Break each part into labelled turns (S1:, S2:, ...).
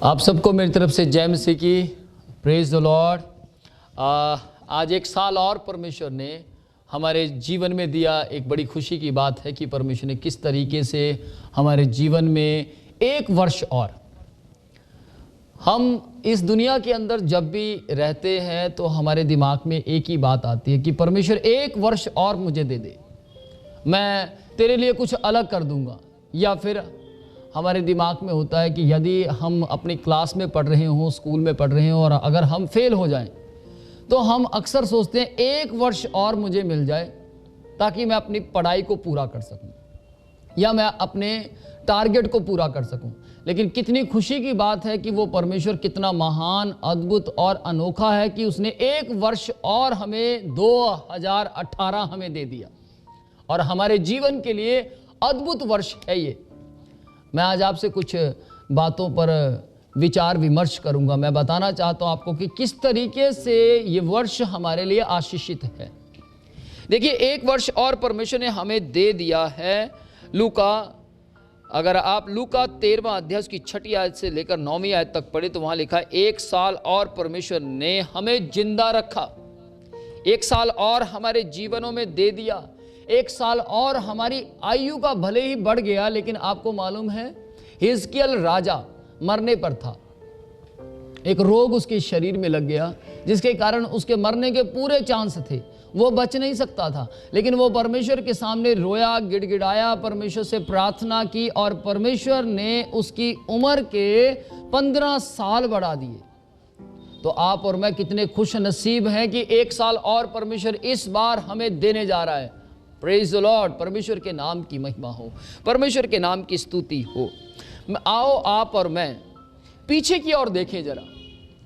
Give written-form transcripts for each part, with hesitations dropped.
S1: आप सबको मेरी तरफ से जय मसीह की। Praise the Lord. आज एक साल और परमेश्वर ने हमारे जीवन में दिया। एक बड़ी खुशी की बात है कि परमेश्वर ने किस तरीके से हमारे जीवन में एक वर्ष और, हम इस दुनिया के अंदर जब भी रहते हैं तो हमारे दिमाग में एक ही बात आती है कि परमेश्वर एक वर्ष और मुझे दे दे, मैं तेरे लिए कुछ अलग कर दूंगा। या फिर हमारे दिमाग में होता है कि यदि हम अपनी क्लास में पढ़ रहे हों, स्कूल में पढ़ रहे हों और अगर हम फेल हो जाएं तो हम अक्सर सोचते हैं एक वर्ष और मुझे मिल जाए ताकि मैं अपनी पढ़ाई को पूरा कर सकूं या मैं अपने टारगेट को पूरा कर सकूं। लेकिन कितनी खुशी की बात है कि वो परमेश्वर कितना महान, अद्भुत और अनोखा है कि उसने एक वर्ष और हमें 2018 हमें दे दिया और हमारे जीवन के लिए अद्भुत वर्ष है ये। मैं आज आपसे कुछ बातों पर विचार विमर्श करूंगा। मैं बताना चाहता हूं आपको कि किस तरीके से ये वर्ष हमारे लिए आशीषित है। देखिए, एक वर्ष और परमेश्वर ने हमें दे दिया है। लूका, अगर आप लूका 13वां अध्याय की 6ठी आयत से लेकर 9वीं आयत तक पढ़े तो वहां लिखा है, एक साल और परमेश्वर ने हमें जिंदा रखा, एक साल और हमारे जीवनों में दे दिया, एक साल और हमारी आयु का भले ही बढ़ गया। लेकिन आपको मालूम है, हिजकिय्याह राजा मरने पर था, एक रोग उसके शरीर में लग गया जिसके कारण उसके मरने के पूरे चांस थे, वो बच नहीं सकता था। लेकिन वो परमेश्वर के सामने रोया, गिड़गिड़ाया, परमेश्वर से प्रार्थना की और परमेश्वर ने उसकी उम्र के 15 साल बढ़ा दिए। तो आप और मैं कितने खुश नसीब हैं कि एक साल और परमेश्वर इस बार हमें देने जा रहा है। Praise the Lord. परमेश्वर के नाम की महिमा हो, परमेश्वर के नाम की स्तुति हो। आओ आप और मैं पीछे की ओर देखें जरा।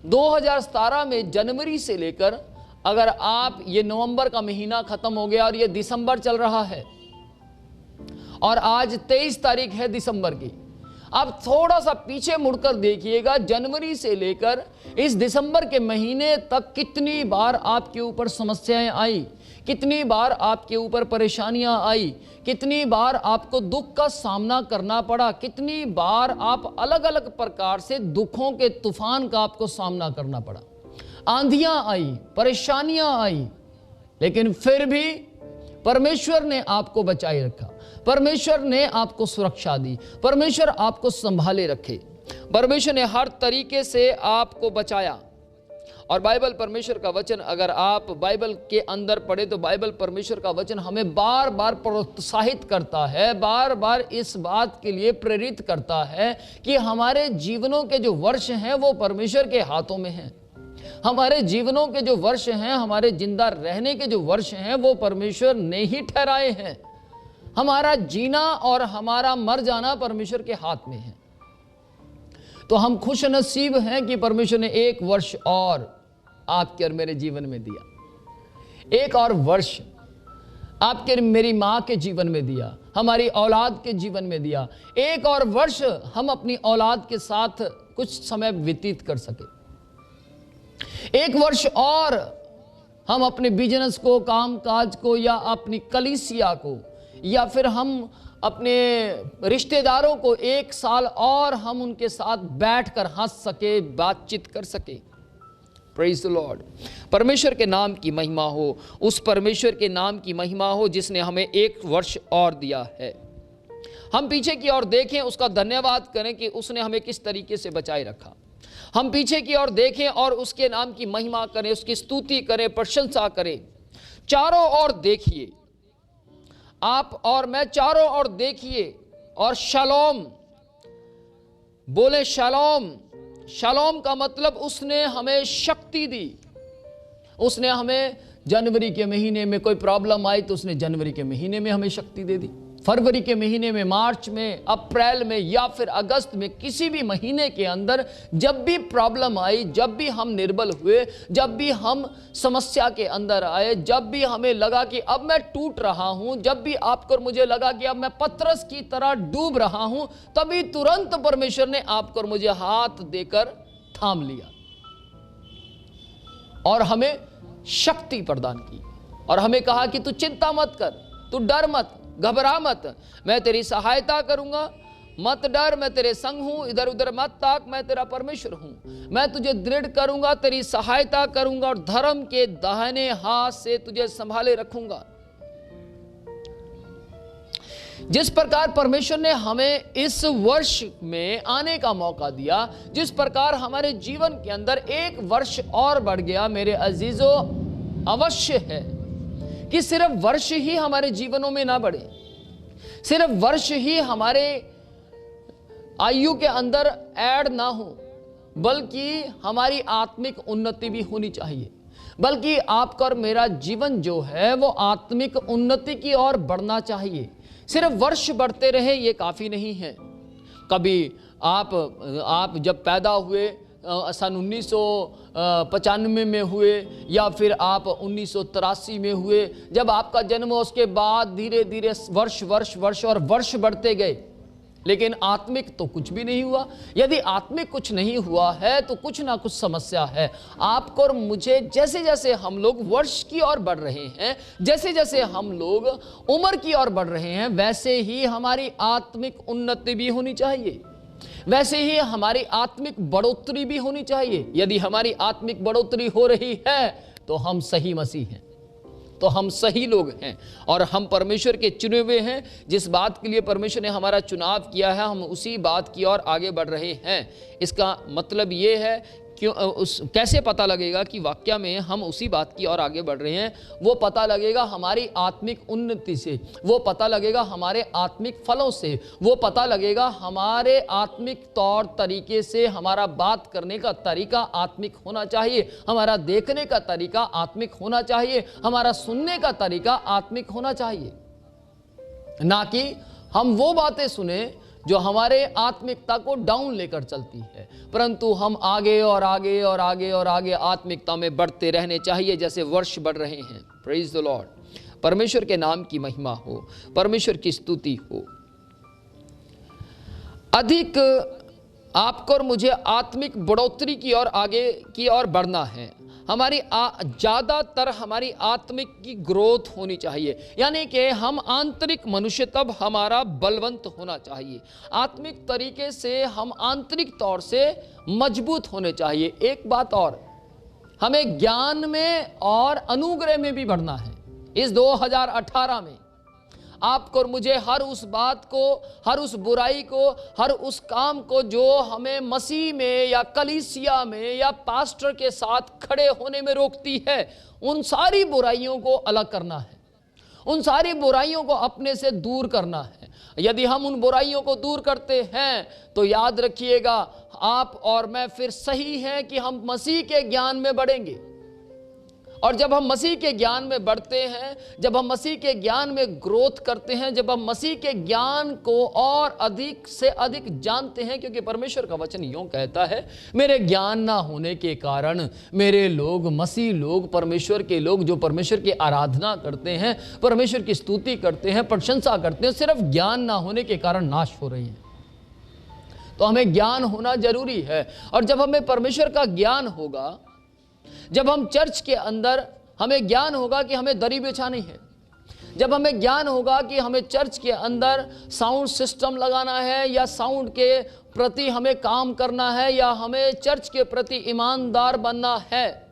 S1: 2017 में जनवरी से लेकर, अगर आप, ये नवंबर का महीना खत्म हो गया और ये दिसंबर चल रहा है और आज 23 तारीख है दिसंबर की। आप थोड़ा सा पीछे मुड़कर देखिएगा, जनवरी से लेकर इस दिसंबर के महीने तक कितनी बार आपके ऊपर समस्याएं आई, कितनी बार आपके ऊपर परेशानियां आई, कितनी बार आपको दुख का सामना करना पड़ा, कितनी बार आप अलग अलग प्रकार से दुखों के तूफान का आपको सामना करना पड़ा। आंधियां आई, परेशानियां आई, लेकिन फिर भी परमेश्वर ने आपको बचाए रखा, परमेश्वर ने आपको सुरक्षा दी, परमेश्वर आपको संभाले रखे, परमेश्वर ने हर तरीके से आपको बचाया। और बाइबल, परमेश्वर का वचन, अगर आप बाइबल के अंदर पढ़े तो बाइबल, परमेश्वर का वचन हमें बार बार प्रोत्साहित करता है, बार बार इस बात के लिए प्रेरित करता है कि हमारे जीवनों के जो वर्ष हैं वो परमेश्वर के हाथों में हैं। हमारे जीवनों के जो वर्ष हैं, हमारे जिंदा रहने के जो वर्ष हैं, वो परमेश्वर ने ही ठहराए हैं। हमारा जीना और हमारा मर जाना परमेश्वर के हाथ में है। तो हम खुश नसीब हैं कि परमेश्वर ने एक वर्ष और आपके और मेरे जीवन में दिया। एक और वर्ष आपके मेरी माँ के जीवन में दिया, हमारी औलाद के जीवन में दिया। एक और वर्ष हम अपनी औलाद के साथ कुछ समय व्यतीत कर सके। एक वर्ष और हम अपने बिजनेस को, काम काज को, या अपनी कलीसिया को, या फिर हम अपने रिश्तेदारों को एक साल और हम उनके साथ बैठकर हंस सके, बातचीत कर सके। Praise the Lord. परमेश्वर के नाम की महिमा हो, उस परमेश्वर के नाम की महिमा हो जिसने हमें एक वर्ष और दिया है। हम पीछे की ओर देखें, उसका धन्यवाद करें कि उसने हमें किस तरीके से बचाए रखा। हम पीछे की ओर देखें और उसके नाम की महिमा करें, उसकी स्तुति करें, प्रशंसा करें। चारों ओर देखिए, आप और मैं चारों ओर देखिए और शालोम बोले। शालोम, शालोम का मतलब उसने हमें शक्ति दी। उसने हमें जनवरी के महीने में कोई प्रॉब्लम आई तो उसने जनवरी के महीने में हमें शक्ति दे दी। फरवरी के महीने में, मार्च में, अप्रैल में या फिर अगस्त में, किसी भी महीने के अंदर जब भी प्रॉब्लम आई, जब भी हम निर्बल हुए, जब भी हम समस्या के अंदर आए, जब भी हमें लगा कि अब मैं टूट रहा हूं, जब भी आपको और मुझे लगा कि अब मैं पतरस की तरह डूब रहा हूं, तभी तुरंत परमेश्वर ने आपको और मुझे हाथ देकर थाम लिया और हमें शक्ति प्रदान की और हमें कहा कि तू चिंता मत कर, तू डर मत, घबरा मत, मैं तेरी सहायता करूंगा मत डर, मैं तेरे संग हूं, इधर उधर मत ताक, मैं तेरा परमेश्वर हूं। मैं तुझे दृढ़ करूंगा, तेरी सहायता करूंगा और धर्म के दाहिने हाथ से तुझे संभाले रखूंगा। जिस प्रकार परमेश्वर ने हमें इस वर्ष में आने का मौका दिया, जिस प्रकार हमारे जीवन के अंदर एक वर्ष और बढ़ गया, मेरे अजीजों, अवश्य है कि सिर्फ वर्ष ही हमारे जीवनों में ना बढ़े, सिर्फ वर्ष ही हमारे आयु के अंदर ऐड ना हो, बल्कि हमारी आत्मिक उन्नति भी होनी चाहिए। बल्कि आपका और मेरा जीवन जो है वो आत्मिक उन्नति की ओर बढ़ना चाहिए। सिर्फ वर्ष बढ़ते रहे ये काफ़ी नहीं है। कभी आप जब पैदा हुए सन 1995 में हुए, या फिर आप 1983 में हुए, जब आपका जन्म हो उसके बाद धीरे धीरे वर्ष बढ़ते गए, लेकिन आत्मिक तो कुछ भी नहीं हुआ। यदि आत्मिक कुछ नहीं हुआ है तो कुछ ना कुछ समस्या है। आपको और मुझे जैसे जैसे हम लोग वर्ष की ओर बढ़ रहे हैं, जैसे जैसे हम लोग उम्र की ओर बढ़ रहे हैं, वैसे ही हमारी आत्मिक उन्नति भी होनी चाहिए, वैसे ही हमारी आत्मिक बढ़ोतरी भी होनी चाहिए। यदि हमारी आत्मिक बढ़ोतरी हो रही है तो हम सही मसीह हैं, तो हम सही लोग हैं और हम परमेश्वर के चुने हुए हैं। जिस बात के लिए परमेश्वर ने हमारा चुनाव किया है, हम उसी बात की ओर आगे बढ़ रहे हैं। इसका मतलब ये है कैसे पता लगेगा कि वाकया में हम उसी बात की ओर आगे बढ़ रहे हैं? वो पता लगेगा हमारी आत्मिक उन्नति से, वो पता लगेगा हमारे आत्मिक फलों से, वो पता लगेगा हमारे आत्मिक तौर तरीके से। हमारा बात करने का तरीका आत्मिक होना चाहिए, हमारा देखने का तरीका आत्मिक होना चाहिए, हमारा सुनने का तरीका आत्मिक होना चाहिए। ना कि हम वो बातें सुने जो हमारे आत्मिकता को डाउन लेकर चलती है, परंतु हम आगे और आगे और आगे और आगे आत्मिकता में बढ़ते रहने चाहिए जैसे वर्ष बढ़ रहे हैं। Praise the Lord. परमेश्वर के नाम की महिमा हो, परमेश्वर की स्तुति हो। अधिक आपको और मुझे आत्मिक बढ़ोतरी की ओर आगे की ओर बढ़ना है। हमारी ज़्यादातर हमारी आत्मिक की ग्रोथ होनी चाहिए, यानी कि हम आंतरिक मनुष्य तब हमारा बलवंत होना चाहिए। आत्मिक तरीके से हम आंतरिक तौर से मजबूत होने चाहिए। एक बात और, हमें ज्ञान में और अनुग्रह में भी बढ़ना है। इस 2018 में आपको और मुझे हर उस बात को, हर उस बुराई को, हर उस काम को जो हमें मसीह में या कलीसिया में या पास्टर के साथ खड़े होने में रोकती है, उन सारी बुराइयों को अलग करना है, उन सारी बुराइयों को अपने से दूर करना है। यदि हम उन बुराइयों को दूर करते हैं तो याद रखिएगा, आप और मैं फिर सही हैं कि हम मसीह के ज्ञान में बढ़ेंगे। और जब हम मसीह के ज्ञान में बढ़ते हैं, जब हम मसीह के ज्ञान में ग्रोथ करते हैं, जब हम मसीह के ज्ञान को और अधिक से अधिक जानते हैं, क्योंकि परमेश्वर का वचन यूं कहता है, मेरे ज्ञान ना होने के कारण मेरे लोग, मसीह लोग, परमेश्वर के लोग जो परमेश्वर की आराधना करते हैं, परमेश्वर की स्तुति करते हैं, प्रशंसा करते हैं, सिर्फ ज्ञान ना होने के कारण नाश हो रही हैं। तो हमें ज्ञान होना जरूरी है। और जब हमें परमेश्वर का ज्ञान होगा, जब हम चर्च के अंदर हमें ज्ञान होगा कि हमें दरी बिछानी है, जब हमें ज्ञान होगा कि हमें चर्च के अंदर साउंड सिस्टम लगाना है या साउंड के प्रति हमें काम करना है या हमें चर्च के प्रति ईमानदार बनना है,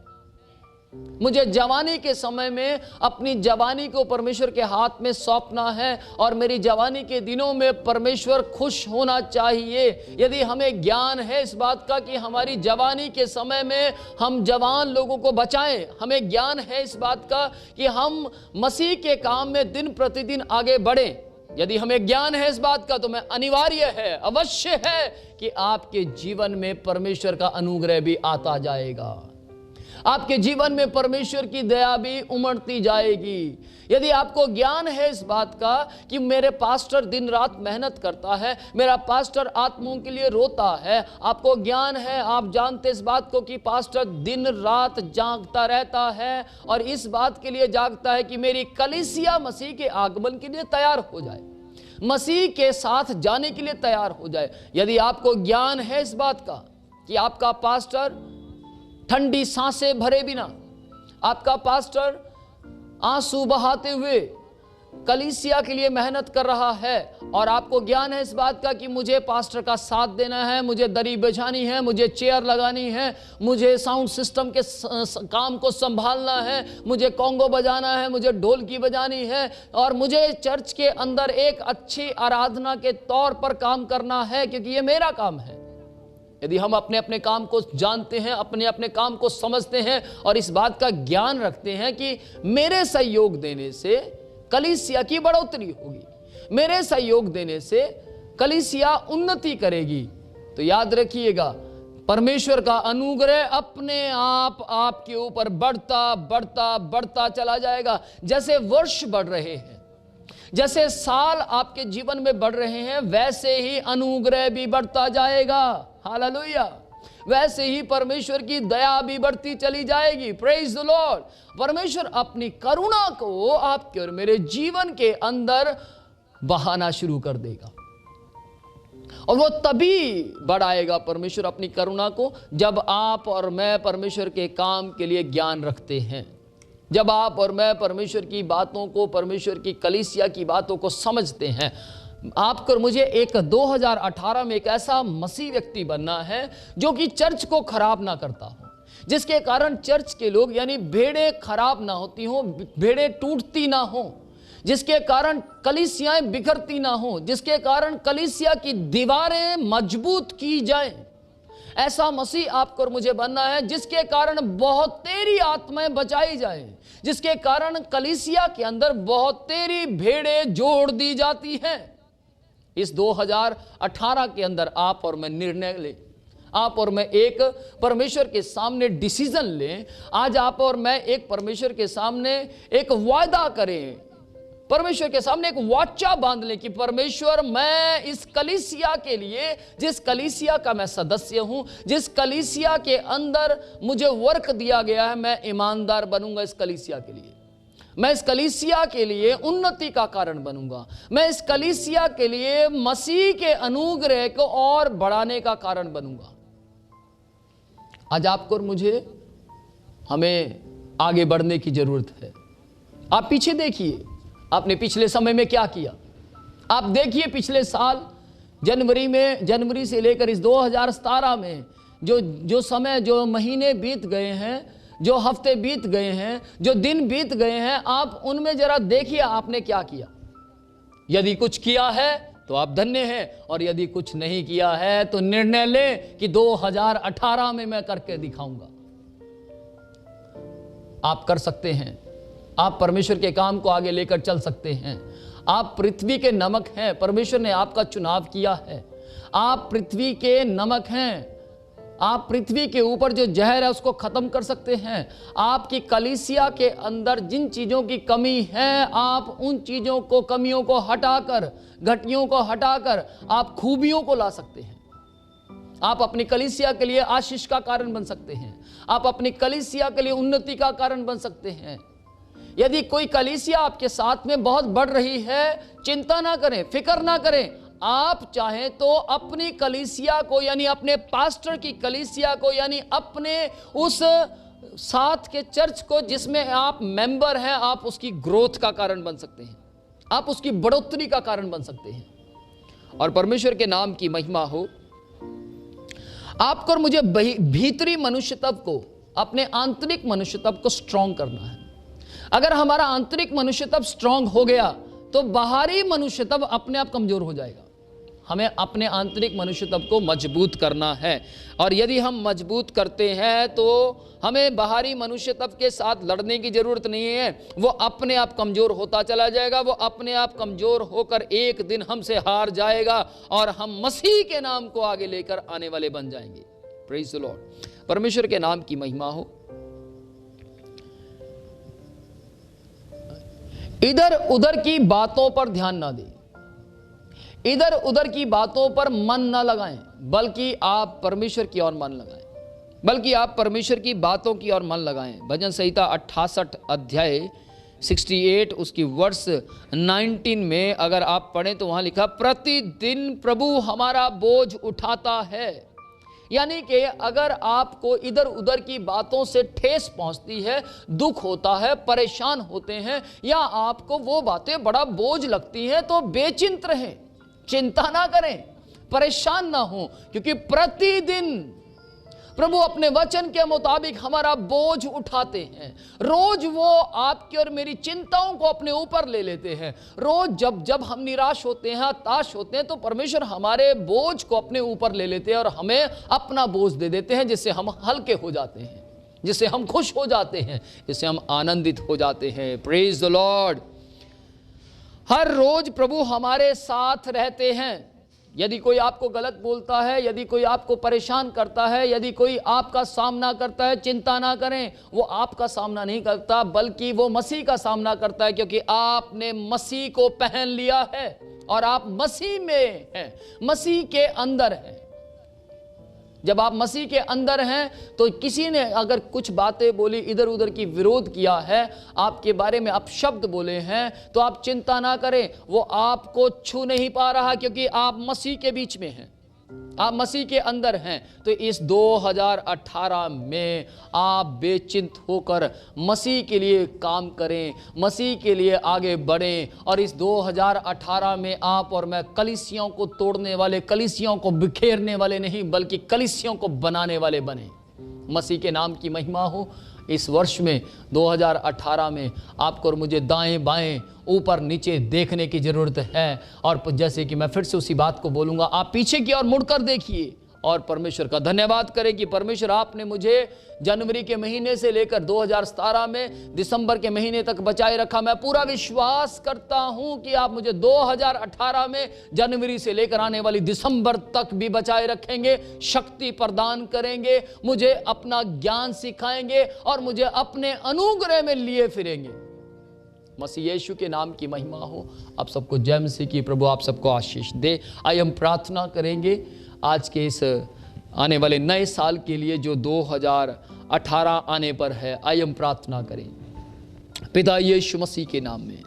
S1: मुझे जवानी के समय में अपनी जवानी को परमेश्वर के हाथ में सौंपना है और मेरी जवानी के दिनों में परमेश्वर खुश होना चाहिए। यदि हमें ज्ञान है इस बात का कि हमारी जवानी के समय में हम जवान लोगों को बचाएं, हमें ज्ञान है इस बात का कि हम मसीह के काम में दिन प्रतिदिन आगे बढ़ें, यदि हमें ज्ञान है इस बात का, तो मैं अनिवार्य है, अवश्य है कि आपके जीवन में परमेश्वर का अनुग्रह भी आता जाएगा, आपके जीवन में परमेश्वर की दया भी उमड़ती जाएगी। यदि आपको ज्ञान है इस बात का कि मेरे पास्टर दिन रात मेहनत करता है, मेरा पास्टर आत्माओं के लिए रोता है, आपको ज्ञान है, आप जानते इस बात को कि पास्टर दिन रात जागता रहता है और इस बात के लिए जागता है कि मेरी कलीसिया मसीह के आगमन के लिए तैयार हो जाए, मसीह के साथ जाने के लिए तैयार हो जाए। यदि आपको ज्ञान है इस बात का कि आपका पास्टर ठंडी सांसें भरे बिना, आपका पास्टर आंसू बहाते हुए कलीसिया के लिए मेहनत कर रहा है और आपको ज्ञान है इस बात का कि मुझे पास्टर का साथ देना है, मुझे दरी बिछानी है, मुझे चेयर लगानी है, मुझे साउंड सिस्टम के काम को संभालना है, मुझे कॉन्गो बजाना है, मुझे ढोलकी बजानी है और मुझे चर्च के अंदर एक अच्छी आराधना के तौर पर काम करना है, क्योंकि ये मेरा काम है। यदि हम अपने अपने काम को जानते हैं, अपने अपने काम को समझते हैं और इस बात का ज्ञान रखते हैं कि मेरे सहयोग देने से कलीसिया की बढ़ोतरी होगी, मेरे सहयोग देने से कलीसिया उन्नति करेगी, तो याद रखिएगा परमेश्वर का अनुग्रह अपने आप आपके ऊपर बढ़ता बढ़ता बढ़ता चला जाएगा। जैसे वर्ष बढ़ रहे हैं, जैसे साल आपके जीवन में बढ़ रहे हैं, वैसे ही अनुग्रह भी बढ़ता जाएगा। हालेलुया। वैसे ही परमेश्वर की दया भी बढ़ती चली जाएगी। Praise the Lord. परमेश्वर अपनी करुणा को आपके और मेरे जीवन के अंदर बहाना शुरू कर देगा और वो तभी बढ़ाएगा परमेश्वर अपनी करुणा को जब आप और मैं परमेश्वर के काम के लिए ज्ञान रखते हैं, जब आप और मैं परमेश्वर की बातों को, परमेश्वर की कलीसिया की बातों को समझते हैं। आपको और मुझे 2018 में एक ऐसा मसीह व्यक्ति बनना है जो कि चर्च को खराब ना करता हो, जिसके कारण चर्च के लोग यानी भेड़ें खराब ना होती हों, भेड़ें टूटती ना हों, जिसके कारण कलीसियाएं बिखरती ना हों, जिसके कारण कलीसिया की दीवारें मजबूत की जाएं। ऐसा मसीह आपको और मुझे बनना है जिसके कारण बहुत तेरी आत्माएं बचाई जाएं, जिसके कारण कलीसिया के अंदर बहुत तेरी भेड़ें जोड़ दी जाती हैं। इस 2018 के अंदर आप और मैं निर्णय लें, आप और मैं एक परमेश्वर के सामने डिसीजन लें। आज आप और मैं एक परमेश्वर के सामने एक वायदा करें, परमेश्वर के सामने एक वाचा बांध लें कि परमेश्वर, मैं इस कलीसिया के लिए, जिस कलीसिया का मैं सदस्य हूं, जिस कलीसिया के अंदर मुझे वर्क दिया गया है, मैं ईमानदार बनूंगा इस कलीसिया के लिए। मैं इस कलीसिया के लिए उन्नति का कारण बनूंगा। मैं इस कलीसिया के लिए मसीह के अनुग्रह को और बढ़ाने का कारण बनूंगा। आज आपको और मुझे, हमें आगे बढ़ने की जरूरत है। आप पीछे देखिए, आपने पिछले समय में क्या किया। आप देखिए पिछले साल जनवरी से लेकर इस 2017 में जो समय, जो महीने बीत गए हैं, जो हफ्ते बीत गए हैं, जो दिन बीत गए हैं, आप उनमें जरा देखिए आपने क्या किया। यदि कुछ किया है तो आप धन्य हैं, और यदि कुछ नहीं किया है तो निर्णय लें कि 2018 में मैं करके दिखाऊंगा। आप कर सकते हैं, आप परमेश्वर के काम को आगे लेकर चल सकते हैं। आप पृथ्वी के नमक हैं, परमेश्वर ने आपका चुनाव किया है। आप पृथ्वी के नमक हैं, आप पृथ्वी के ऊपर जो जहर है उसको खत्म कर सकते हैं। आपकी कलीसिया के अंदर जिन चीजों की कमी है, आप उन चीजों को, कमियों को हटाकर, घटियों को हटाकर आप खूबियों को ला सकते हैं। आप अपनी कलीसिया के लिए आशीष का कारण बन सकते हैं। आप अपनी कलीसिया के लिए उन्नति का कारण बन सकते हैं। यदि कोई कलीसिया आपके साथ में बहुत बढ़ रही है, चिंता ना करें, फिक्र ना करें। आप चाहें तो अपनी कलीसिया को, यानी अपने पास्टर की कलीसिया को, यानी अपने उस साथ के चर्च को जिसमें आप मेंबर हैं, आप उसकी ग्रोथ का कारण बन सकते हैं, आप उसकी बढ़ोतरी का कारण बन सकते हैं। और परमेश्वर के नाम की महिमा हो। आपको और मुझे भीतरी मनुष्यत्व को, अपने आंतरिक मनुष्यत्व को स्ट्रांग करना है। अगर हमारा आंतरिक मनुष्यत्व स्ट्रांग हो गया तो बाहरी मनुष्यत्व अपने आप कमजोर हो जाएगा। हमें अपने आंतरिक मनुष्यत्व को मजबूत करना है, और यदि हम मजबूत करते हैं तो हमें बाहरी मनुष्यत्व के साथ लड़ने की जरूरत नहीं है। वो अपने आप कमजोर होता चला जाएगा, वो अपने आप कमजोर होकर एक दिन हमसे हार जाएगा और हम मसीह के नाम को आगे लेकर आने वाले बन जाएंगे। Praise the Lord. परमेश्वर के नाम की महिमा हो। इधर उधर की बातों पर ध्यान ना दें, इधर उधर की बातों पर मन ना लगाएं, बल्कि आप परमेश्वर की ओर मन लगाएं, बल्कि आप परमेश्वर की बातों की ओर मन लगाएं। भजन संहिता 68 अध्याय 68 उसकी वर्ष 19 में अगर आप पढ़ें तो वहां लिखा, प्रतिदिन प्रभु हमारा बोझ उठाता है। यानी कि अगर आपको इधर उधर की बातों से ठेस पहुंचती है, दुख होता है, परेशान होते हैं, या आपको वो बातें बड़ा बोझ लगती हैं, तो बेचिंत रहें, चिंता ना करें, परेशान ना हो, क्योंकि प्रतिदिन प्रभु अपने वचन के मुताबिक हमारा बोझ उठाते हैं। रोज वो आपकी और मेरी चिंताओं को अपने ऊपर ले लेते हैं। रोज जब जब हम निराश होते हैं, हताश होते हैं, तो परमेश्वर हमारे बोझ को अपने ऊपर ले लेते हैं और हमें अपना बोझ दे देते हैं, जिससे हम हल्के हो जाते हैं, जिससे हम खुश हो जाते हैं, जिससे हम आनंदित हो जाते हैं। Praise the Lord. हर रोज प्रभु हमारे साथ रहते हैं। यदि कोई आपको गलत बोलता है, यदि कोई आपको परेशान करता है, यदि कोई आपका सामना करता है, चिंता ना करें, वो आपका सामना नहीं करता, बल्कि वो मसीह का सामना करता है, क्योंकि आपने मसीह को पहन लिया है और आप मसीह में हैं, मसीह के अंदर हैं। जब आप मसीह के अंदर हैं तो किसी ने अगर कुछ बातें बोली, इधर उधर की विरोध किया है, आपके बारे में अपशब्द बोले हैं, तो आप चिंता ना करें, वो आपको छू नहीं पा रहा, क्योंकि आप मसीह के बीच में हैं, आप मसीह के अंदर हैं। तो इस 2018 में आप बेचिंत होकर मसीह के लिए काम करें, मसीह के लिए आगे बढ़ें, और इस 2018 में आप और मैं कलीसियों को तोड़ने वाले, कलीसियों को बिखेरने वाले नहीं, बल्कि कलीसियों को बनाने वाले बने। मसीह के नाम की महिमा हो। इस वर्ष में 2018 में आपको और मुझे दाएं बाएं, ऊपर नीचे देखने की ज़रूरत है। और जैसे कि मैं फिर से उसी बात को बोलूँगा, आप पीछे की ओर मुड़कर देखिए और परमेश्वर का धन्यवाद करें कि परमेश्वर आपने मुझे जनवरी के महीने से लेकर 2017 में दिसंबर के महीने तक बचाए रखा। मैं पूरा विश्वास करता हूं कि आप मुझे 2018 में जनवरी से लेकर आने वाली दिसंबर तक भी बचाए रखेंगे, शक्ति प्रदान करेंगे, मुझे अपना ज्ञान सिखाएंगे और मुझे अपने अनुग्रह में लिए फिरेंगे। मसीह यीशु के नाम की महिमा हो। आप सबको जय मसीह की। प्रभु आप सबको आशीष दे। आइए हम प्रार्थना करेंगे आज के इस आने वाले नए साल के लिए जो 2018 आने पर है। आइए हम प्रार्थना करें। पिता यीशु मसीह के नाम में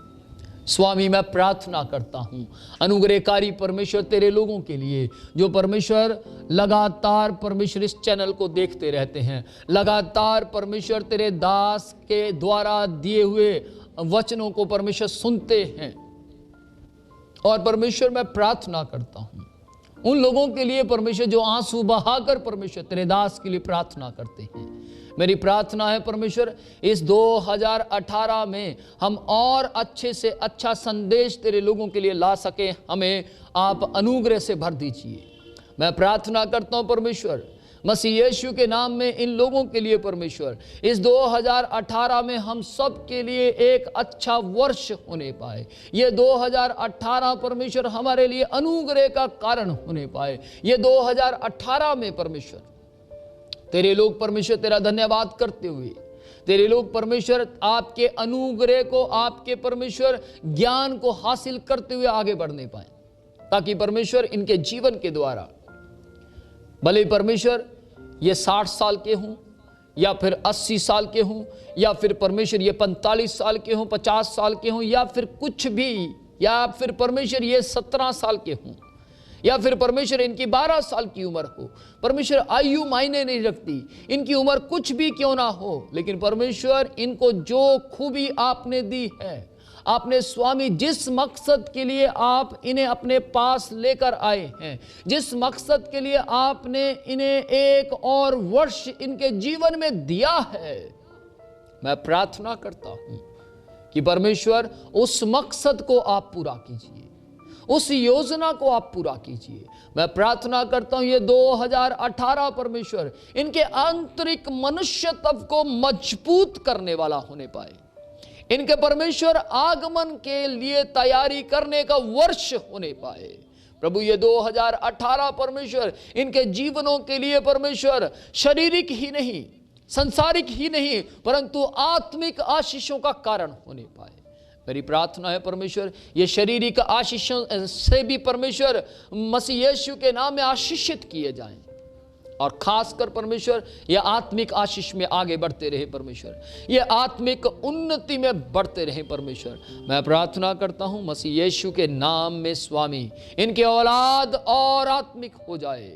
S1: स्वामी, मैं प्रार्थना करता हूँ अनुग्रहकारी परमेश्वर तेरे लोगों के लिए, जो परमेश्वर लगातार परमेश्वर इस चैनल को देखते रहते हैं, लगातार परमेश्वर तेरे दास के द्वारा दिए हुए वचनों को परमेश्वर सुनते हैं। और परमेश्वर मैं प्रार्थना करता हूँ उन लोगों के लिए परमेश्वर जो आंसू बहाकर परमेश्वर तेरे दास के लिए प्रार्थना करते हैं। मेरी प्रार्थना है परमेश्वर इस 2018 में हम और अच्छे से अच्छा संदेश तेरे लोगों के लिए ला सके, हमें आप अनुग्रह से भर दीजिए। मैं प्रार्थना करता हूँ परमेश्वर मसीह यीशु के नाम में इन लोगों के लिए परमेश्वर इस 2018 में हम सब के लिए एक अच्छा वर्ष होने पाए। ये 2018 परमेश्वर हमारे लिए अनुग्रह का कारण होने पाए। ये 2018 में परमेश्वर तेरे लोग परमेश्वर तेरा धन्यवाद करते हुए, तेरे लोग परमेश्वर आपके अनुग्रह को, आपके परमेश्वर ज्ञान को हासिल करते हुए आगे बढ़ने पाए, ताकि परमेश्वर इनके जीवन के द्वारा भले परमेश्वर ये 60 साल के हों या फिर 80 साल के हों या फिर परमेश्वर ये 45 साल के हों, 50 साल के हों, या फिर कुछ भी, या फिर परमेश्वर ये 17 साल के हों, या फिर परमेश्वर इनकी 12 साल की उम्र हो। परमेश्वर आयु मायने नहीं रखती, इनकी उम्र कुछ भी क्यों ना हो, लेकिन परमेश्वर इनको जो खूबी आपने दी है, आपने स्वामी जिस मकसद के लिए आप इन्हें अपने पास लेकर आए हैं, जिस मकसद के लिए आपने इन्हें एक और वर्ष इनके जीवन में दिया है, मैं प्रार्थना करता हूं कि परमेश्वर उस मकसद को आप पूरा कीजिए, उस योजना को आप पूरा कीजिए। मैं प्रार्थना करता हूं ये 2018 परमेश्वर इनके आंतरिक मनुष्यत्व को मजबूत करने वाला होने पाए, इनके परमेश्वर आगमन के लिए तैयारी करने का वर्ष होने पाए। प्रभु ये 2018 परमेश्वर इनके जीवनों के लिए परमेश्वर शारीरिक ही नहीं, संसारिक ही नहीं, परंतु आत्मिक आशीषों का कारण होने पाए। मेरी प्रार्थना है परमेश्वर ये शारीरिक आशीषों से भी परमेश्वर मसीह यीशु के नाम में आशीषित किए जाएं, और खासकर परमेश्वर ये आत्मिक आशीष में आगे बढ़ते रहे परमेश्वर, ये आत्मिक उन्नति में बढ़ते रहे परमेश्वर। मैं प्रार्थना करता हूं मसीह यीशु के नाम में स्वामी इनके औलाद और आत्मिक हो जाए।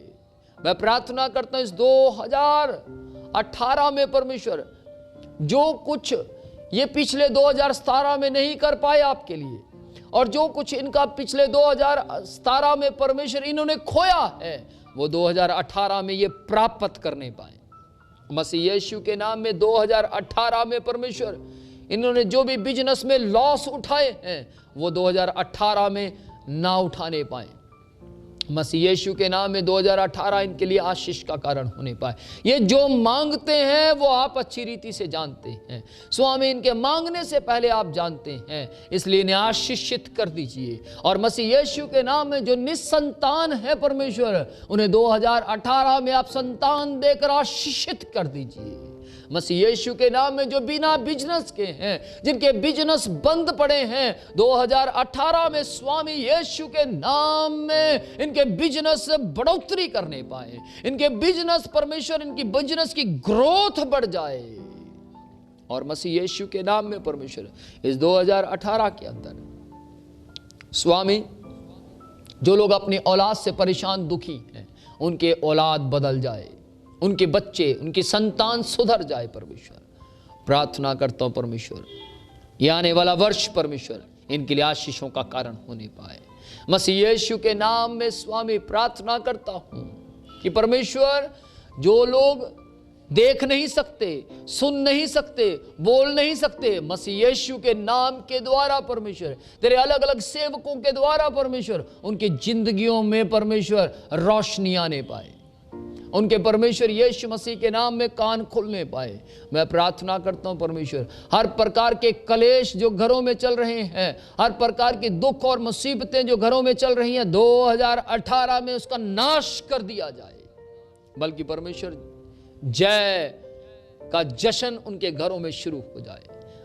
S1: मैं प्रार्थना करता हूं इस 2018 में परमेश्वर जो कुछ ये पिछले 2017 में नहीं कर पाए आपके लिए, और जो कुछ इनका पिछले 2017 में परमेश्वर इन्होंने खोया है, वो 2018 में ये प्राप्त करने पाए मसीह यीशु के नाम में। 2018 में परमेश्वर इन्होंने जो भी बिजनेस में लॉस उठाए हैं, वो 2018 में ना उठाने पाए मसीह यीशु के नाम में। 2018 इनके लिए आशीष का कारण होने पाए। ये जो मांगते हैं वो आप अच्छी रीति से जानते हैं स्वामी, इनके मांगने से पहले आप जानते हैं, इसलिए इन्हें आशीषित कर दीजिए। और मसीह यीशु के नाम में जो निसंतान है परमेश्वर, उन्हें 2018 में आप संतान देकर आशीषित कर दीजिए मसीह यीशु के नाम में। जो बिना बिजनेस के हैं, जिनके बिजनेस बंद पड़े हैं, 2018 में स्वामी यीशु के नाम में इनके बिजनेस बढ़ोतरी करने पाए, इनके बिजनेस परमेश्वर, इनकी बिजनेस की ग्रोथ बढ़ जाए। और मसीह यीशु के नाम में परमेश्वर इस 2018 के अंदर स्वामी जो लोग अपनी औलाद से परेशान दुखी हैं, उनके औलाद बदल जाए, उनके बच्चे, उनकी संतान सुधर जाए परमेश्वर। प्रार्थना करता हूं परमेश्वर, ये आने वाला वर्ष परमेश्वर इनके लिए आशीषों का कारण होने पाए मसीह यीशु के नाम में। स्वामी प्रार्थना करता हूं कि परमेश्वर जो लोग देख नहीं सकते, सुन नहीं सकते, बोल नहीं सकते, मसीह यीशु के नाम के द्वारा परमेश्वर, तेरे अलग अलग सेवकों के द्वारा परमेश्वर, उनकी जिंदगियों में परमेश्वर रोशनी आने पाए, उनके परमेश्वर यीशु मसीह के नाम में कान खुलने पाए। मैं प्रार्थना करता हूं परमेश्वर, हर प्रकार के कलेश जो घरों में चल रहे हैं, हर प्रकार के दुख और मुसीबतें जो घरों में चल रही हैं, 2018 में उसका नाश कर दिया जाए, बल्कि परमेश्वर जय का जश्न उनके घरों में शुरू हो जाए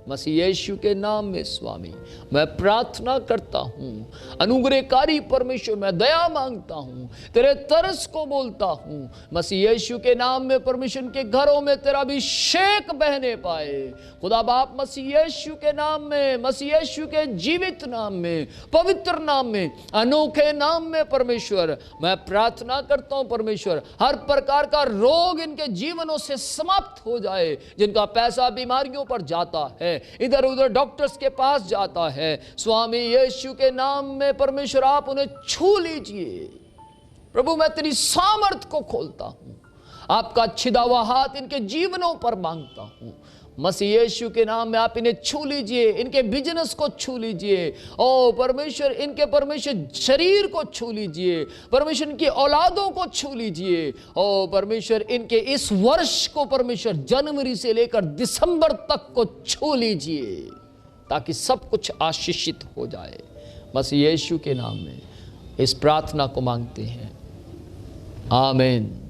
S1: मसीह यीशु के नाम में। स्वामी मैं प्रार्थना करता हूं, अनुग्रहकारी परमेश्वर मैं दया मांगता हूं, तेरे तरस को बोलता हूं मसीह यीशु के नाम में। परमेश्वर के घरों में तेरा अभिषेक बहने पाए खुदा बाप, मसीह यीशु के नाम में, मसीह यीशु के जीवित नाम में, पवित्र नाम में, अनोखे नाम में परमेश्वर मैं प्रार्थना करता हूं परमेश्वर, हर प्रकार का रोग इनके जीवनों से समाप्त हो जाए। जिनका पैसा बीमारियों पर जाता है, इधर उधर डॉक्टर्स के पास जाता है, स्वामी यीशु के नाम में परमेश्वर आप उन्हें छू लीजिए प्रभु। मैं तेरी सामर्थ को खोलता हूं, आपका छिदा हुआ हाथ इनके जीवनों पर मांगता हूं मसीह यीशु के नाम में। आप इन्हें छू लीजिए, इनके बिजनेस को छू लीजिए, ओ परमेश्वर इनके परमेश्वर शरीर को छू लीजिए परमेश्वर, इनकी औलादों को छू लीजिए, ओ परमेश्वर इनके इस वर्ष को परमेश्वर जनवरी से लेकर दिसंबर तक को छू लीजिए, ताकि सब कुछ आशीषित हो जाए मसीह यीशु के नाम में। इस प्रार्थना को मांगते हैं, आमीन।